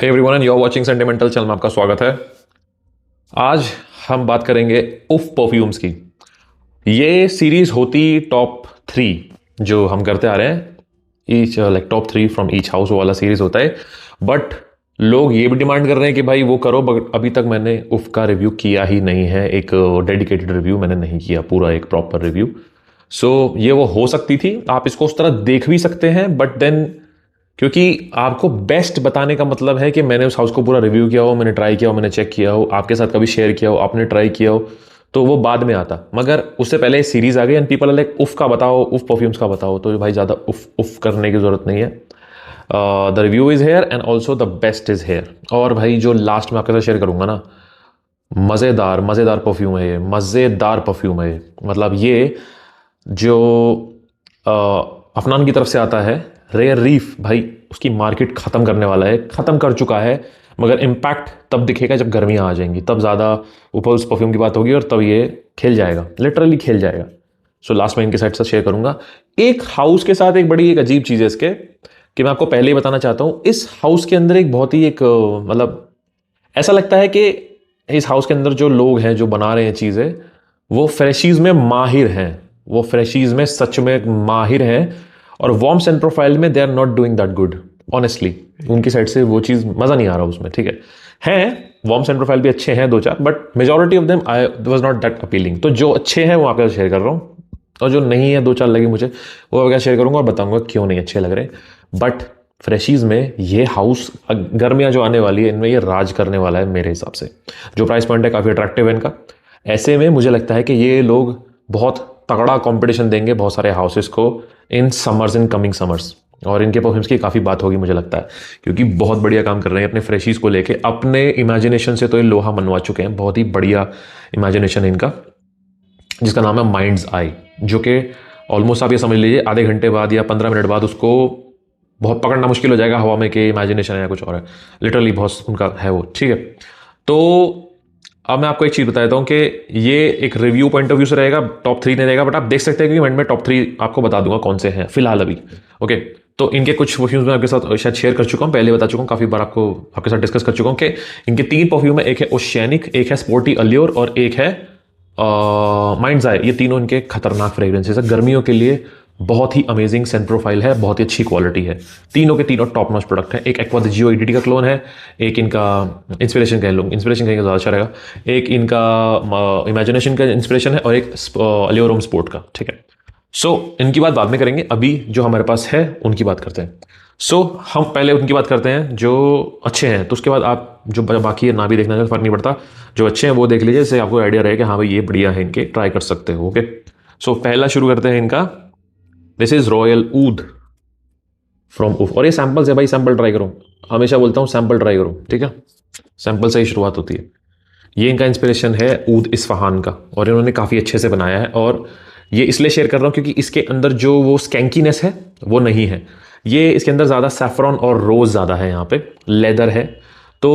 Hey everyone and you are watching sentimental channel में आपका स्वागत है। आज हम बात करेंगे उफ परफ्यूम्स की। ये सीरीज होती टॉप 3 जो हम करते आ रहे हैं, each like top 3 from each house वाला सीरीज होता है। बट लोग ये भी डिमांड कर रहे हैं कि भाई वो करो, बट अभी तक मैंने उफ का रिव्यू किया ही नहीं है। एक डेडिकेटेड रिव्यू मैंने नहीं किया, पूरा एक प्रॉपर रिव्यू। सो ये वो हो सकती थी, आप इसको उस तरह देख भी सकते हैं, बट देन क्योंकि आपको बेस्ट बताने का मतलब है कि मैंने उस हाउस को पूरा रिव्यू किया हो, मैंने ट्राई किया हो, मैंने चेक किया हो, आपके साथ कभी शेयर किया हो, आपने ट्राई किया हो, तो वो बाद में आता। मगर उससे पहले सीरीज आ गई एंड पीपल लाइक उफ का बताओ, उफ परफ्यूम्स का बताओ। तो भाई ज़्यादा उफ उफ करने की जरूरत नहीं है। The review is here and also the best is here. और भाई जो लास्ट में आपके साथ शेयर करूंगा ना, मज़ेदार मज़ेदार परफ्यूम है ये, मज़ेदार परफ्यूम है ये। मतलब ये जो अफनान की तरफ से आता है, रेयर रीफ, भाई उसकी मार्केट ख़त्म करने वाला है, ख़त्म कर चुका है। मगर इम्पैक्ट तब दिखेगा जब गर्मियाँ आ जाएंगी, तब ज़्यादा ऊपर उस परफ्यूम की बात होगी और तब ये खेल जाएगा, लिटरली खेल जाएगा। सो लास्ट में इनके साइड से शेयर करूंगा। एक हाउस के साथ एक बड़ी एक अजीब चीज़ है इसके, कि मैं आपको पहले ही बताना चाहता हूँ। इस हाउस के अंदर एक बहुत ही एक मतलब ऐसा लगता है कि इस हाउस के अंदर जो लोग हैं, जो बना रहे हैं चीज़ें, वो फ्रेशीज में माहिर हैं, वो फ्रेशीज में सच में माहिर हैं। और वार्म सेंट प्रोफाइल में they are not doing that good honestly. उनकी साइड से वो चीज़ मज़ा नहीं आ रहा उसमें। ठीक है वार्म सेंट प्रोफाइल भी अच्छे हैं 2-4, but majority of them I was not that appealing. तो जो अच्छे हैं वो आपके साथ शेयर कर रहा हूँ, और जो नहीं है 2-4 लगे मुझे, वो आपके साथ शेयर करूँगा और बताऊँगा क्यों नहीं अच्छे लग रहे। बट फ्रेशीज में ये हाउस, गर्मियाँ जो आने वाली है, इनमें ये राज करने वाला है मेरे हिसाब से। जो प्राइस पॉइंट है काफ़ी अट्रैक्टिव है इनका। ऐसे में मुझे लगता है कि ये लोग बहुत तगड़ा कंपटीशन देंगे बहुत सारे हाउसेस को in summers, in coming summers. और इनके परफ्यूम्स की काफ़ी बात होगी मुझे लगता है, क्योंकि बहुत बढ़िया काम कर रहे हैं अपने फ्रेशीज को लेके। अपने इमेजिनेशन से तो ये लोहा मनवा चुके हैं, बहुत ही बढ़िया इमेजिनेशन है इनका, जिसका नाम है माइंड्स आई। जो कि ऑलमोस्ट आप ये समझ लीजिए आधे घंटे बाद या 15 मिनट बाद उसको बहुत पकड़ना मुश्किल हो जाएगा हवा में कि इमेजिनेशन है या कुछ और है। लिटरली बहुत उनका है वो। ठीक है, तो अब मैं आपको एक चीज़ बता देता हूँ कि ये एक रिव्यू पॉइंट ऑफ व्यू से रहेगा, टॉप 3 नहीं रहेगा, बट आप देख सकते हैं कि मैं टॉप 3 आपको बता दूंगा कौन से हैं फिलहाल अभी। ओके, तो इनके कुछ परफ्यूम्स मैं आपके साथ शायद शेयर कर चुका हूँ, पहले बता चुका हूँ, काफ़ी बार आपके साथ डिस्कस कर चुका हूँ कि इनके 3 परफ्यूम है। एक है ओशियनिक, एक है स्पोर्टी अल्योर और एक है माइंड्स आई। ये तीनों इनके खतरनाक फ्रेग्रेंसेस है, गर्मियों के लिए बहुत ही अमेजिंग सेंट प्रोफाइल है, बहुत ही अच्छी क्वालिटी है। तीनों के तीनों टॉप नॉच प्रोडक्ट है। एक एक्वा द जियो ईडीटी का क्लोन है, एक इनका इंस्पिरेशन कह लो, इंस्पिरेशन कहेंगे ज़्यादा अच्छा रहेगा, एक इनका इमेजिनेशन का इंस्पिरेशन है, और एक अलियोरोम स्पोर्ट का। ठीक है, सो इनकी बात बाद में करेंगे, अभी जो हमारे पास है उनकी बात करते हैं। सो हम पहले उनकी बात करते हैं जो अच्छे हैं, तो उसके बाद आप जो बाकी है ना भी देखना, फर्क नहीं पड़ता, जो अच्छे हैं वो देख लीजिए, इससे आपको आइडिया रहे कि हाँ भाई ये बढ़िया है, इनके ट्राई कर सकते हो। ओके, सो पहला शुरू करते हैं इनका। दिस इज रॉयल ऊद फ्रॉम उफ। और ये सैंपल्स है भाई, सैंपल ट्राई करो, हमेशा बोलता हूँ सैंपल ट्राई करो। ठीक है, सैंपल से ही शुरुआत होती है। ये इनका इंस्पिरेशन है ऊद इस्फहान का, और इन्होंने काफ़ी अच्छे से बनाया है। और ये इसलिए शेयर कर रहा हूँ क्योंकि इसके अंदर जो वो स्कैंकीनेस है वो नहीं है। ये इसके अंदर ज़्यादा सैफरॉन और रोज़ ज़्यादा है, यहाँ पे लेदर है। तो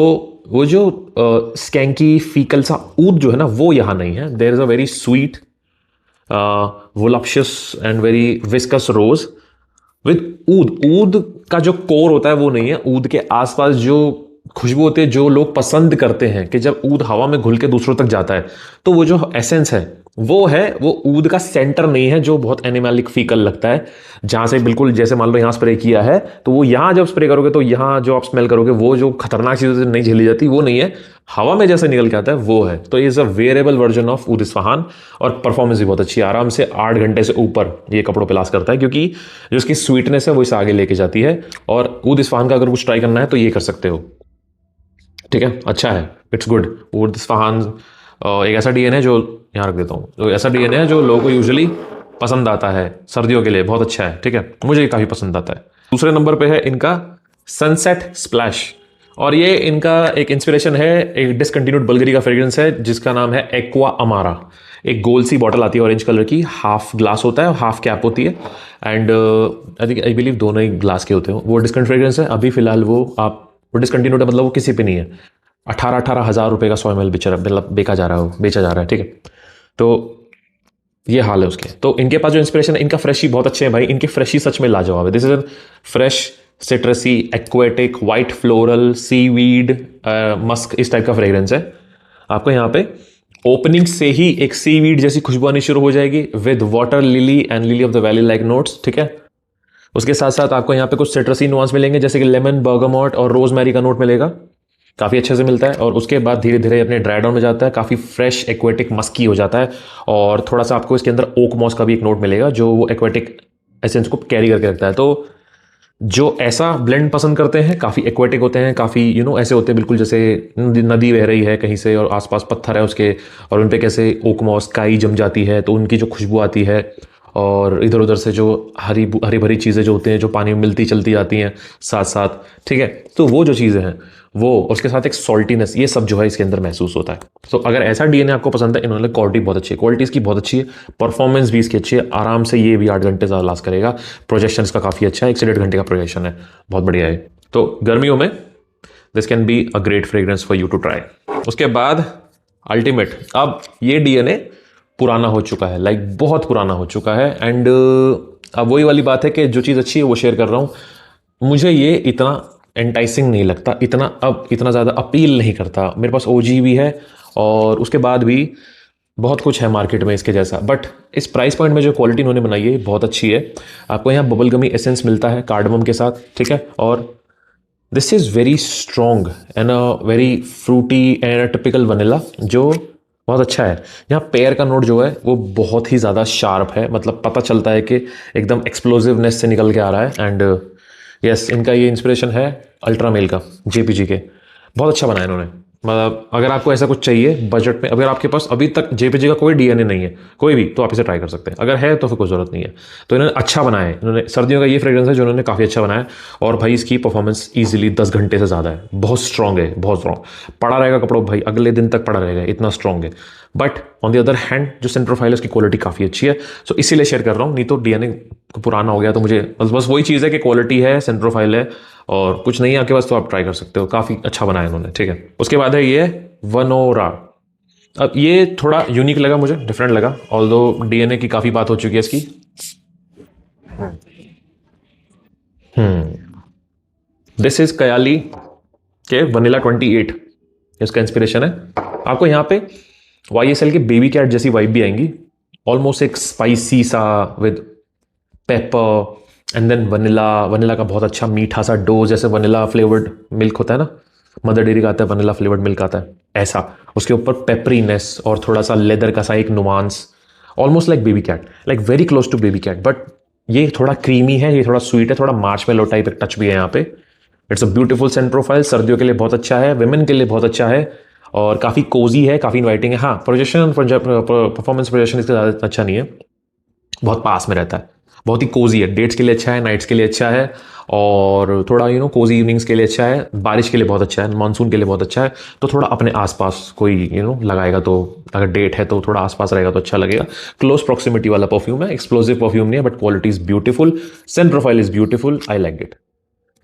वो जो स्कैंकी फीकल सा ऊद जो है ना, वो यहाँ नहीं है। There is a very sweet voluptuous and very viscous rose with oud. ऊद का जो कोर होता है वो नहीं है, ऊद के आसपास जो खुशबू होती है, जो लोग पसंद करते हैं कि जब ऊद हवा में घुल के दूसरों तक जाता है, तो वो जो एसेंस है वो है, वो ऊद का सेंटर नहीं है जो बहुत एनिमलिक फीकल लगता है। जहां से बिल्कुल जैसे मान लो यहाँ स्प्रे किया है, तो वो यहाँ जब स्प्रे करोगे तो यहाँ जो आप स्मेल करोगे वो जो खतरनाक चीज़ों से नहीं झेली जाती वो नहीं है, हवा में जैसे निकल के आता है वो है। तो is a variable version of oud Isfahan, और परफॉर्मेंस भी बहुत अच्छी है। आराम से 8 घंटे से ऊपर ये कपड़ों पे लास्ट करता है, क्योंकि जो उसकी स्वीटनेस है वो इसे आगे लेके जाती है। और ऊद इस्फहान का अगर कुछ ट्राई करना है तो ये कर सकते हो। ठीक है, अच्छा है, इट्स गुड। ऊद इस्फहान एक ऐसा डीएनए है जो, यहाँ रख देता हूँ, जो ऐसा डीएनए है जो लोगों को यूजुअली पसंद आता है सर्दियों के लिए, बहुत अच्छा है। ठीक है, मुझे ये काफ़ी पसंद आता है। दूसरे नंबर पे है इनका सनसेट स्प्लैश, और ये इनका एक इंस्पिरेशन है, एक डिसकंटिन्यूड बल्गरी का फ्रेग्रेंस है जिसका नाम है एक्वा अमारा। एक गोल सी बॉटल आती है ऑरेंज कलर की, हाफ ग्लास होता है और हाफ कैप होती है, एंड आई बिलीव दोनों ही ग्लास के होते हैं। वो डिस्काउंट फ्रेग्रेंस है, अभी फिलहाल वो डिसकंटिन्यूड है, मतलब वो किसी पे नहीं है। 18 हज़ार रुपये का 100 ml मतलब बेचा जा रहा है। ठीक है, तो ये हाल है उसके। तो इनके पास जो इंस्पिरेशन है, इनका फ्रेश ही बहुत अच्छे हैं भाई, इनके फ्रेश ही सच में लाजवाब है। This is a fresh सिट्रसी, aquatic, white floral, seaweed, Musk, इस टाइप का फ्रेग्रेंस है। आपको यहाँ पे ओपनिंग से ही एक सीवीड जैसी खुशबू आनी शुरू हो जाएगी with water lily and lily of the valley like notes, ठीक है। उसके साथ साथ आपको यहाँ पे कुछ सिट्रसी नुआंस मिलेंगे, जैसे कि लेमन, बर्गामोट और रोजमेरी का नोट मिलेगा, काफ़ी अच्छे से मिलता है। और उसके बाद धीरे धीरे अपने ड्राई डाउन में जाता है, काफ़ी फ्रेश एक्वेटिक मस्की हो जाता है। और थोड़ा सा आपको इसके अंदर ओक मॉस का भी एक नोट मिलेगा जो वो एक्वेटिक एसेंस को कैरी करके रखता है। तो जो ऐसा ब्लेंड पसंद करते हैं, काफ़ी एक्वेटिक होते हैं, काफ़ी ऐसे होते हैं बिल्कुल जैसे नदी बह रही है कहीं से और आसपास पत्थर है उसके, और उन पे कैसे ओक मॉस काई जम जाती है, तो उनकी जो खुशबू आती है, और इधर उधर से जो हरी हरी भरी चीज़ें जो होती हैं जो पानी में मिलती चलती जाती हैं साथ साथ, ठीक है। तो वो जो चीज़ें हैं वो, उसके साथ एक सॉल्टीनेस, ये सब जो है इसके अंदर महसूस होता है। तो अगर ऐसा डीएनए आपको पसंद है, इन्होंने क्वालिटी बहुत अच्छी है, क्वालिटी इसकी बहुत अच्छी है, परफॉर्मेंस भी इसकी अच्छी है, आराम से ये भी 8 घंटे ज़्यादा लास्ट करेगा। प्रोजेक्शन इसका काफ़ी अच्छा है, 1 से 1.5 घंटे का प्रोजेक्शन है, बहुत बढ़िया है। तो गर्मियों में this can be a great fragrance for you to try. उसके बाद अल्टीमेट, अब ये डीएनए पुराना हो चुका है, लाइक बहुत पुराना हो चुका है, एंड अब वही वाली बात है कि जो चीज़ अच्छी है वो शेयर कर रहा हूँ। मुझे ये इतना एंटाइसिंग नहीं लगता, इतना ज़्यादा अपील नहीं करता। मेरे पास ओजी भी है और उसके बाद भी बहुत कुछ है मार्केट में इसके जैसा, बट इस प्राइस पॉइंट में जो क्वालिटी इन्होंने बनाई है बहुत अच्छी है। आपको यहाँ बबल गमी एसेंस मिलता है कार्डमम के साथ, ठीक है। और this is very strong and a very Frooti and a typical vanilla, जो बहुत अच्छा है। यहाँ पेयर का नोट जो है वो बहुत ही ज़्यादा शार्प है, मतलब पता चलता है कि एकदम एक्सप्लोजिवनेस से निकल के आ रहा है। एंड यस, इनका ये इंस्पिरेशन है अल्ट्रा मेल का, जेपीजी के, बहुत अच्छा बनाया इन्होंने। मतलब अगर आपको ऐसा कुछ चाहिए बजट में, अगर आपके पास अभी तक जेपीजी का कोई डीएनए नहीं है कोई भी, तो आप इसे ट्राई कर सकते हैं। अगर है तो फिर कोई ज़रूरत नहीं है। तो इन्होंने अच्छा बनाया है, इन्होंने सर्दियों का ये फ्रेग्रेंस है जो इन्होंने काफ़ी अच्छा बनाया है। और भाई इसकी परफॉर्मेंस ईजिली 10 घंटे से ज़्यादा है, बहुत स्ट्रॉन्ग है, बहुत स्ट्रॉन्ग पड़ा रहेगा कपड़ों भाई, अगले दिन तक पड़ा रहेगा, इतना स्ट्रॉन्ग है। But on the other hand जो सेंट प्रोफाइल है उसकी क्वालिटी काफ़ी अच्छी है, सो इसीलिए शेयर कर रहा हूँ। नहीं तो डीएनए पुराना हो गया तो मुझे बस वही चीज़ है कि क्वालिटी है, सेंट प्रोफाइल है और कुछ नहीं है आपके पास, तो आप ट्राई कर सकते हो, काफ़ी अच्छा बनाया इन्होंने, ठीक है। उसके बाद है ये वनोरा। अब ये थोड़ा यूनिक लगा मुझे, डिफरेंट लगा, ऑल्दो डीएनए की काफ़ी बात हो चुकी है इसकी। दिस इज कयाली के वनीला 28, इसका इंस्पिरेशन है। आपको यहाँ पे YSL की बेबी कैट जैसी वाइब भी आएंगी, ऑलमोस्ट एक स्पाइसी सा with pepper and then vanilla का बहुत अच्छा मीठा सा डोज, जैसे वनीला फ्लेवर्ड मिल्क होता है ना, मदर डेयरी का आता है वनीला फ्लेवर्ड मिल्क आता है, ऐसा उसके ऊपर पेपरीनेस और थोड़ा सा लेदर का सा एक nuance, almost like baby cat, like very close to baby cat. But ये थोड़ा क्रीमी है, ये थोड़ा स्वीट है, थोड़ा मार्शमेलो टाइप एक टच भी है यहाँ पे। It's a beautiful Saint profile, सर्दियों के लिए बहुत अच्छा है, विमेन के लिए बहुत अच्छा है और काफ़ी कोजी है, काफ़ी इन्वाइटिंग है। हाँ, प्रोजेक्शन परफॉर्मेंस प्रोजेक्शन इसका ज़्यादा अच्छा नहीं है, बहुत पास में रहता है, बहुत ही कोजी है, डेट्स के लिए अच्छा है, नाइट्स के लिए अच्छा है, और थोड़ा कोजी इवनिंग्स के लिए अच्छा है, बारिश के लिए बहुत अच्छा है, मानसून के लिए बहुत अच्छा है। तो थोड़ा अपने आसपास कोई लगाएगा तो, अगर डेट है तो थोड़ा आसपास रहेगा तो अच्छा लगेगा। क्लोज प्रॉक्सिमिटी वाला परफ्यूम है, एक्सप्लोसिव परफ्यूम नहीं है, but quality is beautiful, Saint profile is beautiful, I like it,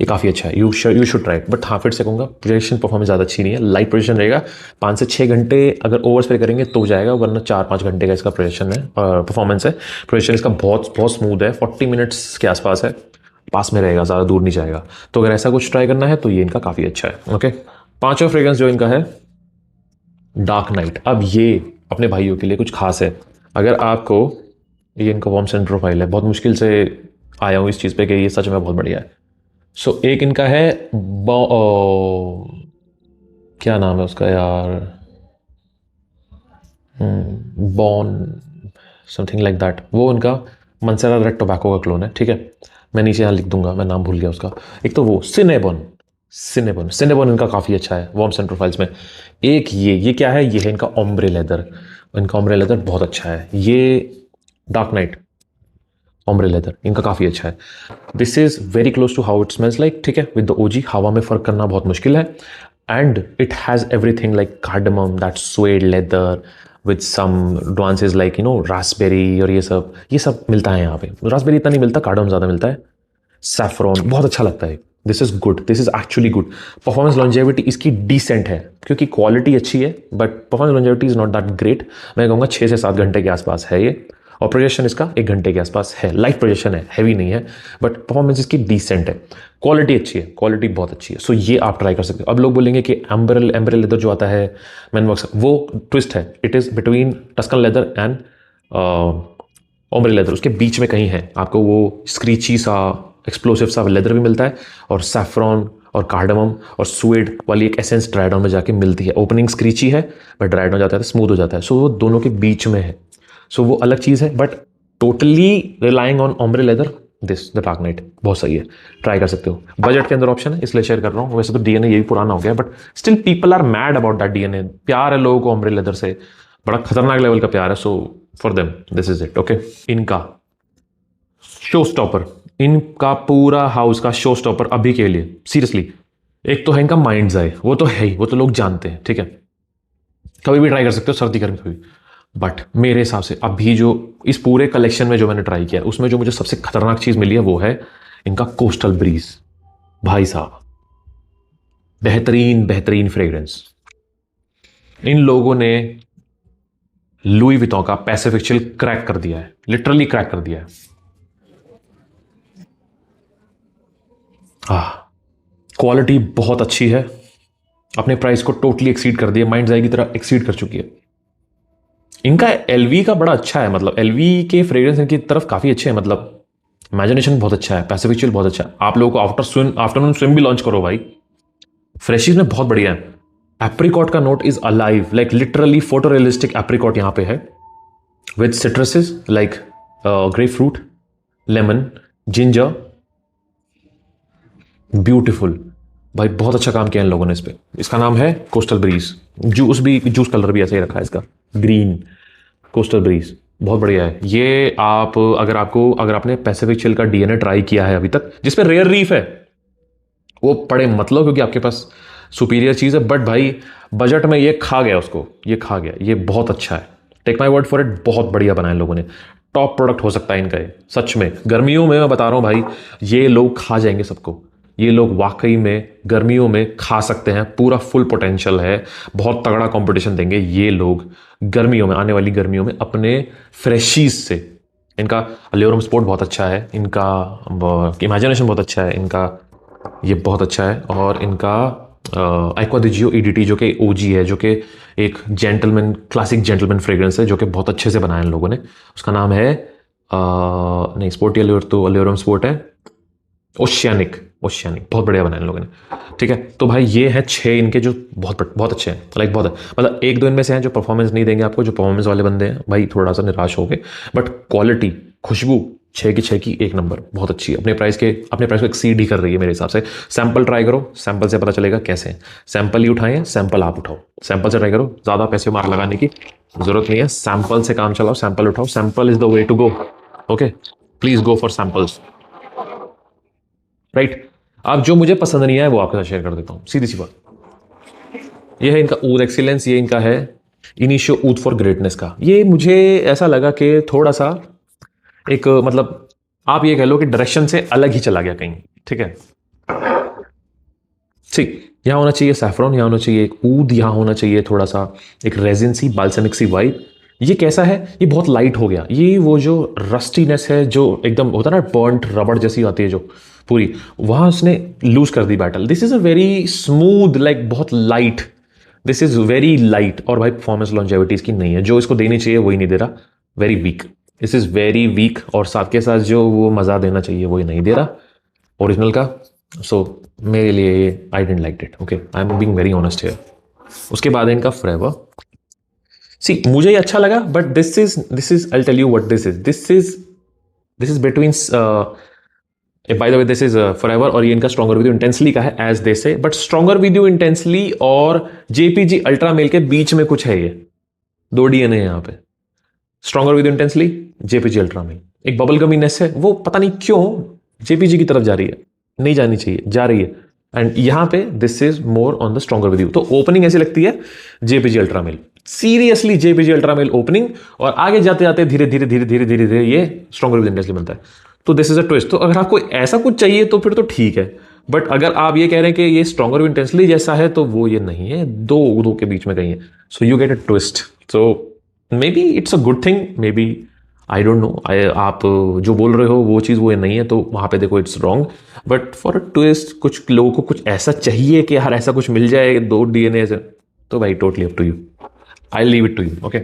ये काफ़ी अच्छा है, you should try it. But हाँ, फिर से कहूँगा प्रोजेक्शन परफॉर्मेंस ज़्यादा अच्छी नहीं है, लाइट प्रोजेक्शन रहेगा, 5 से 6 घंटे अगर ओवर स्प्रे करेंगे तो जाएगा, वरना 4-5 घंटे का इसका प्रोजेक्शन है, परफॉर्मेंस है। प्रोजेक्शन इसका बहुत बहुत स्मूथ है, 40 मिनट्स के आसपास है, पास में रहेगा, ज़्यादा दूर नहीं जाएगा। तो अगर ऐसा कुछ ट्राई करना है तो ये इनका काफ़ी अच्छा है। ओके, पांचवा फ्रेग्रेंस जो इनका है डार्क नाइट। अब ये अपने भाइयों के लिए कुछ खास है। अगर आपको, ये इनका वार्म सेंट प्रोफाइल है, बहुत मुश्किल से आया हूँ इस चीज़ पे कि ये सच में बहुत बढ़िया है। सो एक इनका है क्या नाम है उसका यार, बॉन समथिंग लाइक दैट, वो उनका मंसेरा रेड टोबैको का क्लोन है, ठीक है। मैं नीचे यहाँ लिख दूंगा, मैं नाम भूल गया उसका। एक तो वो सिनेबन इनका काफ़ी अच्छा है वार्म सेंट प्रोफाइल्स में। एक ये क्या है, ये है इनका ओम्ब्रे लेदर, इनका ओम्ब्रे लेदर बहुत अच्छा है। ये डार्क नाइट ओम्ब्रे लेदर इनका काफ़ी अच्छा है। This is very close to how it smells like, ठीक है, विद द ओजी। हवा में फ़र्क करना बहुत मुश्किल है, and it has everything like cardamom, that suede leather with some nuances like raspberry, और ये सब मिलता है यहाँ पे। रास्पबेरी इतना नहीं मिलता, कार्डमम ज़्यादा मिलता है। सैफरॉन बहुत अच्छा लगता है। This is good, this is actually good. Performance longevity इसकी डिसेंट है, क्योंकि क्वालिटी अच्छी है, but performance longevity is not that great. मैं कहूँगा 6 से 7 घंटे के आसपास है ये। और प्रोजेक्शन इसका 1 घंटे के आसपास है, लाइट प्रोजेक्शन है, हैवी नहीं है, बट परफॉर्मेंस इसकी डिसेंट है, क्वालिटी अच्छी है, क्वालिटी बहुत अच्छी है। सो ये आप ट्राई कर सकते हो। अब लोग बोलेंगे कि एम्बरल लेदर जो आता है मैनवर्क्स, वो ट्विस्ट है, it is between Tuscan leather and ombre leather, उसके बीच में कहीं है। आपको वो स्क्रीची सा एक्सप्लोसिव सा लेदर भी मिलता है, और सैफ्रॉन और कार्डमम और स्वेड वाली एक एसेंस ड्राई डाउन में जाके मिलती है। ओपनिंग स्क्रीची है बट ड्राई डाउन जाता है तो स्मूथ हो जाता है। सो वो दोनों के बीच में है, सो वो अलग चीज़ है, but totally relying on ombre leather this the dark night बहुत सही है, ट्राई कर सकते हो। बजट के अंदर ऑप्शन है इसलिए शेयर कर रहा हूँ। वैसे तो डीएनए ये भी पुराना हो गया, but still people are mad about that DNA. प्यार है लोगों को ओम्ब्रे लेदर से, बड़ा खतरनाक लेवल का प्यार है। So for them this is it. Okay, इनका शो स्टॉपर, इनका पूरा हाउस का शो स्टॉपर अभी के लिए सीरियसली, एक तो है इनका माइंड्स आई, वो तो है ही, वो तो लोग जानते हैं, ठीक है, कभी भी ट्राई कर सकते हो, सर्दी गर्मी कभी। बट मेरे हिसाब से अभी जो इस पूरे कलेक्शन में जो मैंने ट्राई किया उसमें जो मुझे सबसे खतरनाक चीज मिली है वो है इनका कोस्टल ब्रीज। भाई साहब, बेहतरीन बेहतरीन फ्रेग्रेंस। इन लोगों ने लुई विटॉन का पैसिफिक चिल क्रैक कर दिया है, लिटरली क्रैक कर दिया है। क्वालिटी बहुत अच्छी है, अपने प्राइस को टोटली एक्सीड कर दिया, माइंड्स आई की तरह एक्सीड कर चुकी है। इनका एलवी का बड़ा अच्छा है, मतलब एलवी के फ्रेग्रेंस इनकी तरफ काफी अच्छे हैं, मतलब इमेजिनेशन बहुत अच्छा है, पैसिफिक चिल बहुत अच्छा है। आप लोगों को आफ्टरनून स्विम भी लॉन्च करो भाई, फ्रेशीज में बहुत बढ़िया है। एप्रिकॉट का note is alive, like literally photo realistic apricot यहां पे है, with citruses like grapefruit, lemon, ginger, beautiful. भाई बहुत अच्छा काम किया इन लोगों ने इस पे। इसका नाम है कोस्टल ब्रीज, जूस कलर भी ऐसे ही रखा है इसका, ग्रीन कोस्टल ब्रीज, बहुत बढ़िया है ये। आप अगर आपने पैसिफिक चिल का डीएनए ट्राई किया है अभी तक, जिसपे रेयर रीफ है, वो पड़े मतलब, क्योंकि आपके पास सुपीरियर चीज है, बट भाई बजट में ये खा गया उसको, ये खा गया, ये बहुत अच्छा है। Take my word for it, बहुत बढ़िया बनाया लोगों ने, टॉप प्रोडक्ट हो सकता है इनका ये, सच में। गर्मियों में मैं बता रहा हूं भाई, ये लोग खा जाएंगे सबको, ये लोग वाकई में गर्मियों में खा सकते हैं, पूरा फुल पोटेंशियल है, बहुत तगड़ा कंपटीशन देंगे ये लोग गर्मियों में, आने वाली गर्मियों में अपने फ्रेशीज से। इनका अल्योरम स्पोर्ट बहुत अच्छा है, इनका इमेजिनेशन बहुत अच्छा है, इनका ये बहुत अच्छा है, और इनका एक्वा द जियो ईडीटी जो कि ओजी है, जो कि एक जेंटलमैन, क्लासिक जेंटलमैन फ्रेग्रेंस है, जो कि बहुत अच्छे से बनाया इन लोगों ने। उसका नाम है नहीं स्पोर्टी अल्योर, तो अल्योरम स्पोर्ट है ओशियानिक, बहुत बढ़िया बनाया इन लोगों ने, ठीक है। तो भाई ये हैं 6 इनके जो बहुत अच्छे हैं, लाइक बहुत है, मतलब एक दो इनमें से हैं जो परफॉर्मेंस नहीं देंगे आपको, जो परफॉर्मेंस वाले बंदे हैं भाई थोड़ा सा निराश हो गए, बट क्वालिटी, खुशबू 6 की 1 नंबर, बहुत अच्छी है। अपने प्राइस को एक्सीड ही कर रही है मेरे हिसाब से। सैंपल ट्राई करो, सैंपल से पता चलेगा कैसे हैं। सैंपल ही उठाए हैं, सैंपल आप उठाओ, सैंपल से ट्राई करो, ज़्यादा पैसे मार लगाने की जरूरत नहीं है, सैंपल से काम चलाओ, सैंपल उठाओ, sample is the way to go. Okay, please go for samples, right. अब जो मुझे पसंद नहीं आया वो आपके साथ शेयर कर देता हूँ, सीधी सी बात। ये है इनका ऊद एक्सीलेंस, ये इनका है इनिशियो ऊद फॉर ग्रेटनेस का। ये मुझे ऐसा लगा कि थोड़ा सा एक, मतलब आप ये कह लो कि डायरेक्शन से अलग ही चला गया कहीं, ठीक है। ठीक, यहाँ होना चाहिए सैफरॉन, यहाँ होना चाहिए एक ऊद, यहाँ होना चाहिए थोड़ा सा एक रेजिन सी, बाल्समिक सी वाइब। ये कैसा है, ये बहुत लाइट हो गया, ये वो जो रस्टीनेस है जो एकदम होता है ना, बर्न्ट रबड़ जैसी आती है जो पूरी, वहां उसने लूज कर दी battle. This is a very smooth, like बहुत light, this is very light. और भाई परफॉर्मेंस लॉन्जेविटी इसकी नहीं है, जो इसको देनी चाहिए वही नहीं दे रहा, very weak, this is very weak. और साथ के साथ जो वो मजा देना चाहिए वही नहीं दे रहा ओरिजिनल का। सो मेरे लिए I didn't like it, okay, I am being very honest here. उसके बाद है इनका फ्रेवर। सी मुझे ये अच्छा लगा, but this is I tell you what this is between, by the way this is forever, और ये इनका स्ट्रॉन्गर विद यू इंटेंसली का है एज दे से, but stronger with you intensely और जेपीजी अल्ट्रा मेल के बीच में कुछ है, ये 2 डीएनए है यहाँ पे। Stronger with intensely, JPG ultra male, एक बबल गमीनेस है, वो पता नहीं क्यों जेपीजी की तरफ जा रही है, नहीं जानी चाहिए, जा रही है। एंड यहां पे this is more on the stronger with you. तो ओपनिंग ऐसी लगती है JPG ultra male, seriously JPG ultra male opening, और आगे जाते जाते धीरे धीरे धीरे धीरे धीरे धीरे ये स्ट्रॉन्गर विद इंटेंसली बनता है। तो दिस इज अ ट्विस्ट। तो अगर आपको ऐसा कुछ चाहिए तो फिर तो ठीक है, बट अगर आप ये कह रहे हैं कि ये स्ट्रॉन्गर विद इंटेंसली जैसा है, तो वो ये नहीं है, दो के बीच में कहीं है। So you get a twist. So maybe it's a good thing, maybe I don't know, आप जो बोल रहे हो वो चीज़ वो नहीं है, तो वहाँ पे देखो it's wrong. But for a twist कुछ लोगों को कुछ ऐसा चाहिए कि यार ऐसा कुछ मिल जाए 2 DNA से, तो भाई totally up to you, I leave it to you. Okay,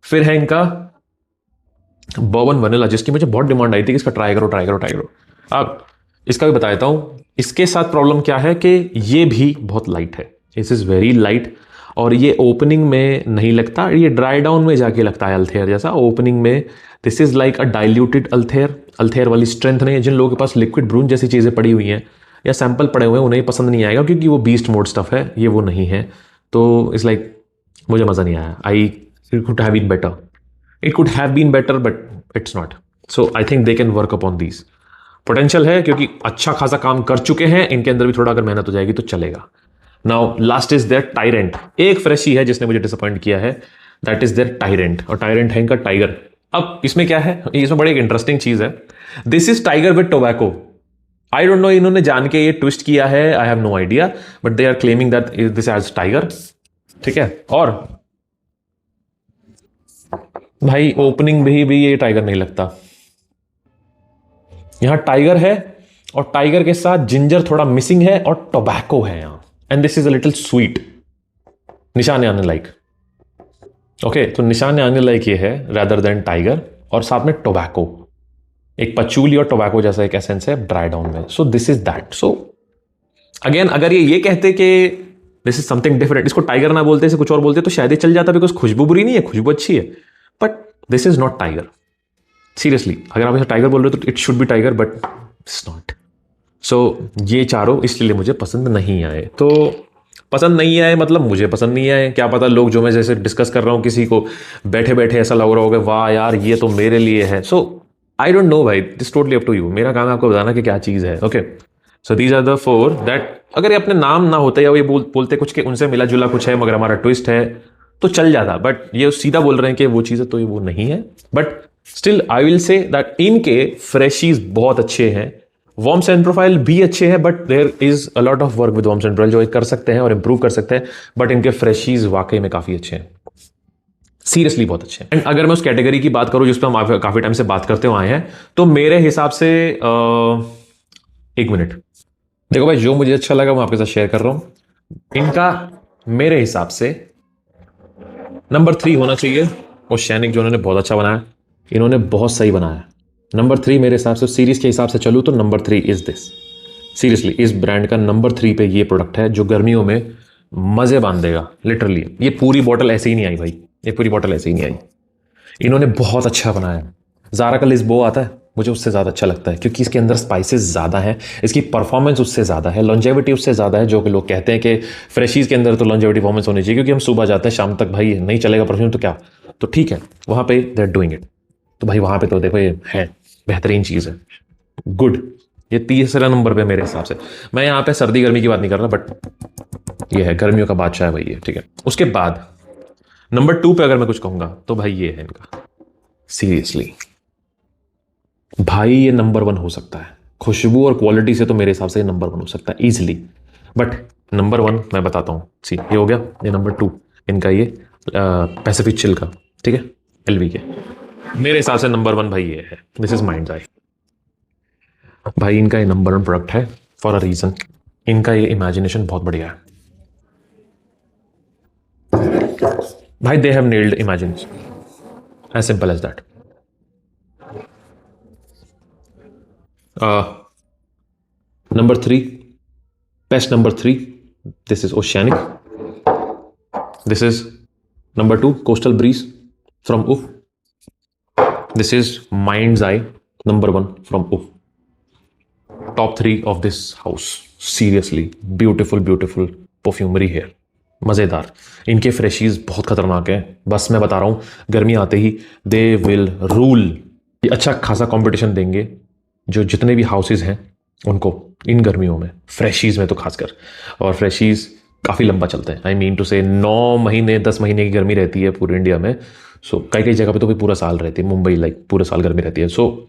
फिर है इनका बर्बन वनीला, जिसकी मुझे बहुत डिमांड आई थी कि इसका ट्राई करो ट्राई करो ट्राई करो। अब इसका भी बता देता हूँ, इसके साथ प्रॉब्लम क्या है कि ये भी बहुत लाइट है, इस इज़ वेरी लाइट, और ये ओपनिंग में नहीं लगता, ये ड्राई डाउन में जाके लगता है अल्थेयर जैसा। ओपनिंग में this is like a diluted Althair, Althair वाली स्ट्रेंथ नहीं है। जिन लोगों के पास लिक्विड ब्रून जैसी चीज़ें पड़ी हुई हैं या सैंपल पड़े हुए हैं उन्हें पसंद नहीं आएगा, क्योंकि वो बीस्ट मोड स्टफ है, ये वो नहीं है। तो इट्स लाइक मुझे मज़ा नहीं आया। I it could have been better, it could have been better, but it's not. So I think they can work upon these. Potential है क्योंकि अच्छा खासा काम कर चुके हैं, इनके अंदर भी थोड़ा अगर मेहनत हो जाएगी तो चलेगा। Now last is their tyrant. एक फ्रेशी है जिसने मुझे डिसअपॉइंट किया है, दैट इज देयर टायरेंट, और टायरेंट है इनका टाइगर। अब इसमें क्या है, इसमें बड़ी एक इंटरेस्टिंग चीज है, this is tiger with tobacco. I don't know इन्होंने जान के ये ट्विस्ट किया है, I have no idea, but they are claiming that this as tiger. ठीक है, और भाई ओपनिंग भी ये टाइगर नहीं लगता। यहां टाइगर है और टाइगर के साथ जिंजर थोड़ा मिसिंग है और टोबैको है यहां, and this is a little sweet, निशाने आने लाइक। ओके, तो निशाने आने लाइक ये है रैदर देन टाइगर, और साथ में टोबैको, एक पचूली और टोबैको जैसा एक एसेंस है ड्राई डाउन में। So this is that. So again अगर ये कहते कि दिस इज समथिंग डिफरेंट, इसको टाइगर ना बोलते, इसे कुछ और बोलते तो शायद ये चल जाता, बिकॉज खुशबू बुरी नहीं है, खुशबू अच्छी है, but this is not tiger. Seriously अगर आप इसे टाइगर बोल रहे हो तो it should be tiger, but it's not. So ये चारों इसलिए मुझे पसंद नहीं आए। तो पसंद नहीं आए मतलब मुझे पसंद नहीं आए, क्या पता लोग जो मैं जैसे डिस्कस कर रहा हूँ किसी को बैठे बैठे ऐसा लग रहा होगा वाह यार ये तो मेरे लिए है। सो आई डोंट नो भाई, this totally up to you. मेरा काम है आपको बताना कि क्या चीज़ है। Okay, so these are the 4 that अगर ये अपने नाम ना होते या ये बोलते कुछ के उनसे मिला जुला कुछ है मगर हमारा ट्विस्ट है तो चल जाता, बट ये सीधा बोल रहे हैं कि वो चीज़ है तो ये वो नहीं है। But still I will say that इनके फ्रेशीज बहुत अच्छे हैं, वार्म्स एंड प्रोफाइल भी अच्छे हैं, but there is a lot of work with warms and profile जो कर सकते हैं और इंप्रूव कर सकते हैं, बट इनके फ्रेशीज वाकई में काफ़ी अच्छे हैं, सीरियसली बहुत अच्छे हैं। एंड अगर मैं उस कैटेगरी की बात करूं जिस पर हम काफ़ी टाइम से बात करते हुए आए हैं, तो मेरे हिसाब से एक मिनट देखो भाई, जो मुझे अच्छा लगा मैं आपके साथ शेयर कर रहा हूं। इनका मेरे हिसाब से नंबर 3 होना चाहिए, और सैनिक जो उन्होंने बहुत अच्छा बनाया, इन्होंने बहुत सही बनाया। नंबर 3 मेरे हिसाब से सीरीज के हिसाब से चलूँ तो नंबर 3 इज दिस। सीरियसली इस ब्रांड का नंबर 3 पे ये प्रोडक्ट है जो गर्मियों में मजे बांध देगा लिटरली। ये पूरी बॉटल ऐसे ही नहीं आई भाई, ये पूरी बॉटल ऐसे ही नहीं आई, इन्होंने बहुत अच्छा बनाया। ज़ारा का लिस्बो आता है, मुझे उससे ज़्यादा अच्छा लगता है क्योंकि इसके अंदर स्पाइसेस ज़्यादा हैं, इसकी परफॉर्मेंस उससे ज़्यादा है, लॉन्जेविटी उससे ज़्यादा है। जो कि लोग कहते हैं कि फ्रेशीज़ के अंदर तो लॉन्जेविटी परफॉर्मेंस होनी चाहिए क्योंकि हम सुबह जाते हैं शाम तक भाई नहीं चलेगा परफ्यूम तो क्या, तो ठीक है वहाँ पे दे आर डूइंग इट। तो भाई वहाँ पे तो देखो ये है बेहतरीन चीज़ है, गुड। ये तीसरा नंबर पे मेरे हिसाब से। मैं यहाँ पे सर्दी गर्मी की बात नहीं कर रहा, बट ये है गर्मियों का बादशाह है भाई ये, ठीक है। उसके बाद नंबर 2 पे अगर मैं कुछ कहूँगा तो भाई ये है इनका, सीरियसली भाई ये नंबर 1 हो सकता है, खुशबू और क्वालिटी से तो मेरे हिसाब से ये नंबर 1 हो सकता है इजीली। बट नंबर 1 मैं बताता हूँ, सी ये हो गया, ये नंबर 2 इनका ये पैसिफिक चिल का, ठीक है, एलवी के। मेरे हिसाब से नंबर 1 भाई ये है, दिस इज माइंड आई। भाई इनका ये नंबर 1 प्रोडक्ट है फॉर अ रीजन, इनका ये इमेजिनेशन बहुत बढ़िया है भाई, they have nailed imagination, as simple as that. Number 3, best number 3, this is Oceanic, this is number 2 Coastal Breeze from Oof, this is Mind's Eye number 1 from Oof, top 3 of this house, seriously beautiful perfumery here, मज़ेदार। इनके फ्रेशीज बहुत खतरनाक हैं, बस मैं बता रहा हूँ गर्मी आते ही दे विल रूल, ये अच्छा खासा कंपटीशन देंगे जो जितने भी हाउसेज हैं उनको इन गर्मियों में, फ्रेशीज में तो खासकर। और फ्रेशीज काफ़ी लंबा चलते हैं, आई मीन टू से 9 महीने 10 महीने की गर्मी रहती है पूरे इंडिया में। सो कई जगह पे तो भी पूरा साल रहती है, मुंबई लाइक पूरे साल गर्मी रहती है। सो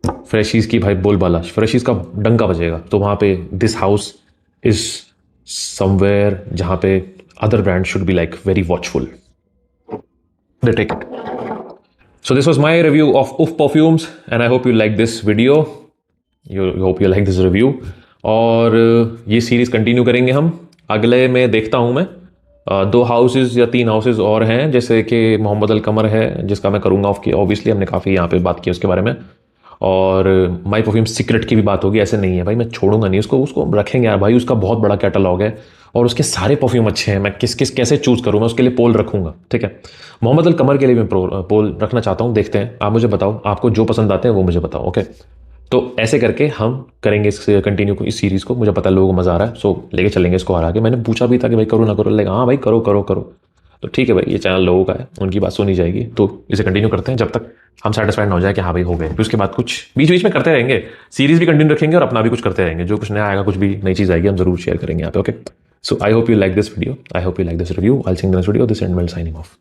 फ्रेशीज की भाई बोलबाला, फ्रेशीज का डंका बजेगा। तो वहाँ पे दिस हाउस इज समवेयर जहाँ पे other brand should be like very watchful, they take it. So this was my review of UF perfumes and I hope you like this video. You hope you like this review. और ये series continue करेंगे हम। अगले में देखता हूँ मैं 2 houses या 3 हाउसेज और हैं, जैसे कि मोहम्मद अल कमर है जिसका मैं करूँगा ऑब्वियसली, हमने काफ़ी यहाँ पे बात की उसके बारे में। और माई परफ्यूम सीक्रेट की भी बात होगी, ऐसे नहीं है भाई मैं छोड़ूंगा नहीं उसको रखेंगे यार भाई, उसका बहुत बड़ा कैटलॉग है और उसके सारे परफ्यूम अच्छे हैं। मैं किस किस कैसे चूज करूँ, मैं उसके लिए पोल रखूंगा, ठीक है। मोहम्मद अल कमर के लिए मैं पोल रखना चाहता हूँ, देखते हैं। आप मुझे बताओ, आपको जो पसंद आते हैं वो मुझे बताओ, ओके। तो ऐसे करके हम करेंगे इस कंटिन्यू इस सीरीज को। मुझे पता है लोगों को मजा आ रहा है, सो लेके चलेंगे इसको हरा के। मैंने पूछा भी था कि भाई करो ना करो, लेकिन हाँ भाई करो करो करो। तो ठीक है भाई, ये चैनल लोगों का है, उनकी बात सुनी जाएगी, तो इसे कंटिन्यू करते हैं जब तक हम सेटिस्फाइड ना हो जाए कि हाँ भाई हो गए। फिर उसके बाद कुछ बीच बीच में करते रहेंगे, सीरीज भी कंटिन्यू रखेंगे और अपना भी कुछ करते रहेंगे। जो कुछ नया आएगा, कुछ भी नई चीज़ आएगी, हम जरूर शेयर करेंगे यहाँ पे, okay. So I hope you like this video, I hope you like this review. I will see you in the next video. This and well signing off.